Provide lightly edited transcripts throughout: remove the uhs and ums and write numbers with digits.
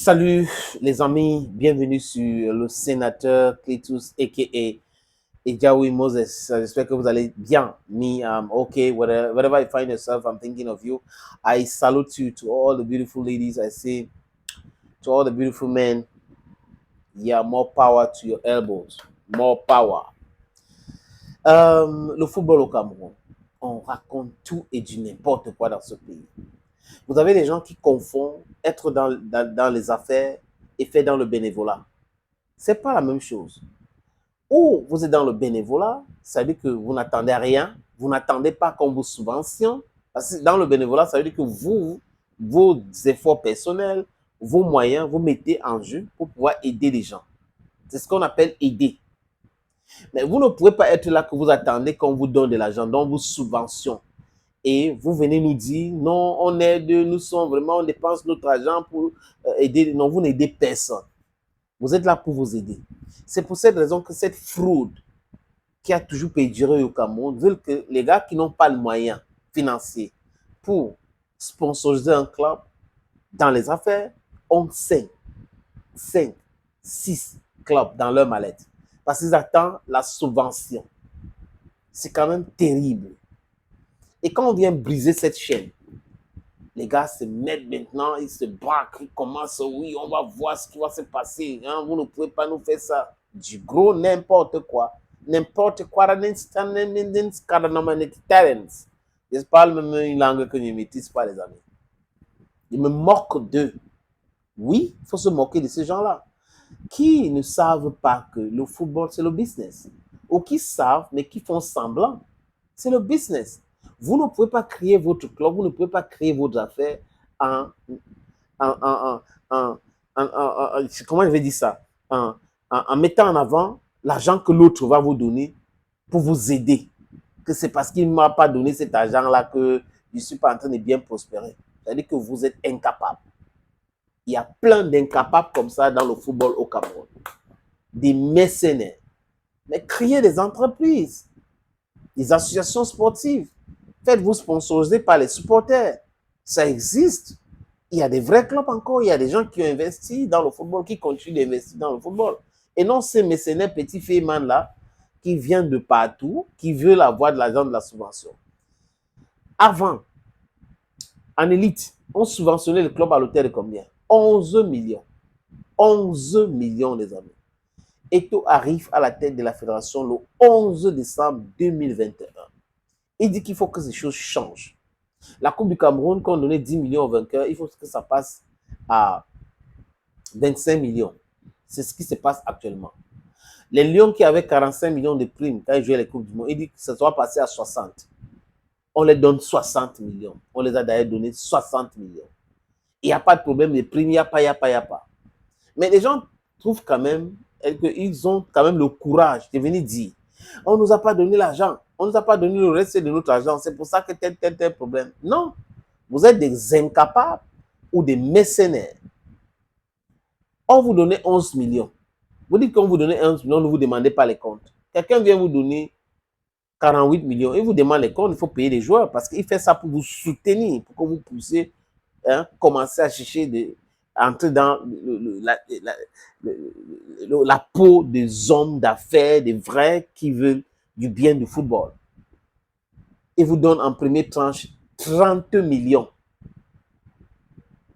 Salut les amis, bienvenue sur le sénateur Cletus a.k.a. Ejawi Moses. J'espère que vous allez bien. Me, okay. Wherever you find yourself, I'm thinking of you. I salute you to all the beautiful ladies. I say to all the beautiful men, yeah, more power to your elbows. More power. Le football au Cameroun, on raconte tout et du n'importe quoi dans ce pays. Vous avez des gens qui confondent être dans les affaires et faire dans le bénévolat. C'est pas la même chose. Ou vous êtes dans le bénévolat, ça veut dire que vous n'attendez rien, vous n'attendez pas qu'on vous subventionne. Parce que dans le bénévolat, ça veut dire que vous, vos efforts personnels, vos moyens, vous mettez en jeu pour pouvoir aider les gens. C'est ce qu'on appelle aider. Mais vous ne pouvez pas être là que vous attendez qu'on vous donne de l'argent, donc vous subventionne. Et vous venez nous dire, non, on aide, nous sommes vraiment, on dépense notre argent pour aider. Non, vous n'aidez personne. Vous êtes là pour vous aider. C'est pour cette raison que cette fraude qui a toujours perduré au Cameroun veut que les gars qui n'ont pas le moyen financier pour sponsoriser un club dans les affaires ont 5, 6 clubs dans leur mallette. Parce qu'ils attendent la subvention. C'est quand même terrible. Et quand on vient briser cette chaîne, les gars se mettent maintenant, ils se braquent, ils commencent, oui, on va voir ce qui va se passer. Hein, vous ne pouvez pas nous faire ça. Du gros n'importe quoi. N'importe quoi. Je parle même une langue que je ne maîtrise pas, les amis. Ils me moquent d'eux. Oui, il faut se moquer de ces gens-là. Qui ne savent pas que le football, c'est le business. Ou qui savent, mais qui font semblant. C'est le business. Vous ne pouvez pas créer votre club, vous ne pouvez pas créer votre affaire en comment je vais dire ça, en mettant en avant l'argent que l'autre va vous donner pour vous aider. Que c'est parce qu'il ne m'a pas donné cet argent-là que je ne suis pas en train de bien prospérer. C'est-à-dire que vous êtes incapable. Il y a plein d'incapables comme ça dans le football au Cameroun. Des mercenaires. Mais créez des entreprises, des associations sportives. Faites-vous sponsoriser par les supporters. Ça existe. Il y a des vrais clubs encore. Il y a des gens qui ont investi dans le football, qui continuent d'investir dans le football. Et non ces mercenaires petits fémins là, qui viennent de partout, qui veulent avoir de l'argent de la subvention. Avant, en élite, on subventionnait le club à l'hôtel de combien? 11 millions. 11 millions, les amis. Eto'o arrive à la tête de la fédération le 11 décembre 2021. Il dit qu'il faut que ces choses changent. La Coupe du Cameroun, quand on donnait 10 millions aux vainqueurs, il faut que ça passe à 25 millions. C'est ce qui se passe actuellement. Les Lions qui avaient 45 millions de primes quand ils jouaient les Coupes du Monde, il dit que ça soit passé à 60. On les donne 60 millions. On les a d'ailleurs donné 60 millions. Il n'y a pas de problème de primes, il n'y a pas. Mais les gens trouvent quand même qu'ils ont quand même le courage de venir dire, on ne nous a pas donné l'argent, on ne nous a pas donné le reste de notre argent, c'est pour ça que tel problème. Non, vous êtes des incapables ou des mercenaires. On vous donnait 11 millions. Vous dites qu'on vous donnait 11 millions, ne vous demandez pas les comptes. Quelqu'un vient vous donner 48 millions, il vous demande les comptes, il faut payer les joueurs parce qu'il fait ça pour vous soutenir, pour que vous puissiez commencer à chercher entrer dans la peau des hommes d'affaires, des vrais qui veulent du bien du football. Il vous donne en première tranche 30 millions.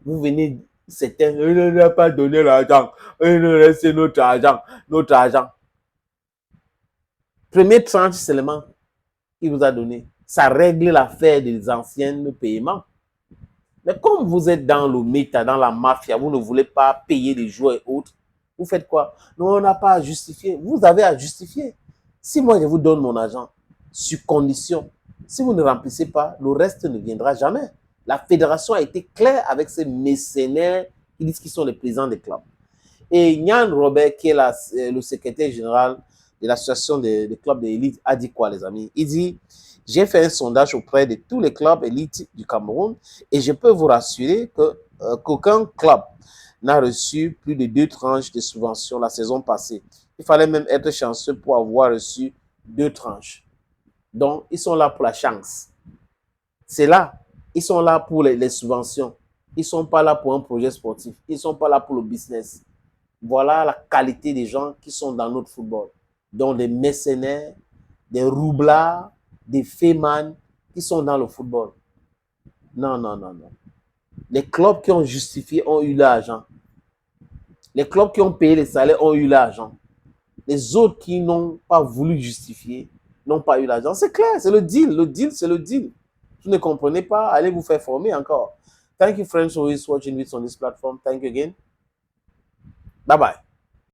Vous venez, certains, il ne nous a pas donné l'argent, il nous reste notre argent. Première tranche seulement qu'il vous a donné, ça règle l'affaire des anciens paiements. Mais comme vous êtes dans le méta, dans la mafia, vous ne voulez pas payer les joueurs et autres, vous faites quoi? Non, on n'a pas à justifier. Vous avez à justifier. Si moi, je vous donne mon argent, sur condition, si vous ne remplissez pas, le reste ne viendra jamais. La fédération a été claire avec ces mercenaires qui disent qu'ils sont les présidents des clubs. Et Yann Robert, qui est le secrétaire général de l'association des clubs d'élite, a dit quoi, les amis? Il dit, j'ai fait un sondage auprès de tous les clubs élites du Cameroun et je peux vous rassurer qu'aucun club n'a reçu plus de 2 tranches de subventions la saison passée. Il fallait même être chanceux pour avoir reçu 2 tranches. Donc, ils sont là pour la chance. C'est là. Ils sont là pour les subventions. Ils ne sont pas là pour un projet sportif. Ils ne sont pas là pour le business. Voilà la qualité des gens qui sont dans notre football. Donc des mercenaires, des roublards, des fémans qui sont dans le football. Non, non, non, non. Les clubs qui ont justifié ont eu l'argent. Les clubs qui ont payé les salaires ont eu l'argent. Les autres qui n'ont pas voulu justifier n'ont pas eu l'argent. C'est clair, c'est le deal. Le deal, c'est le deal. Vous ne comprenez pas, allez vous faire former encore. Thank you, friends, who is watching this on this platform. Thank you again. Bye bye.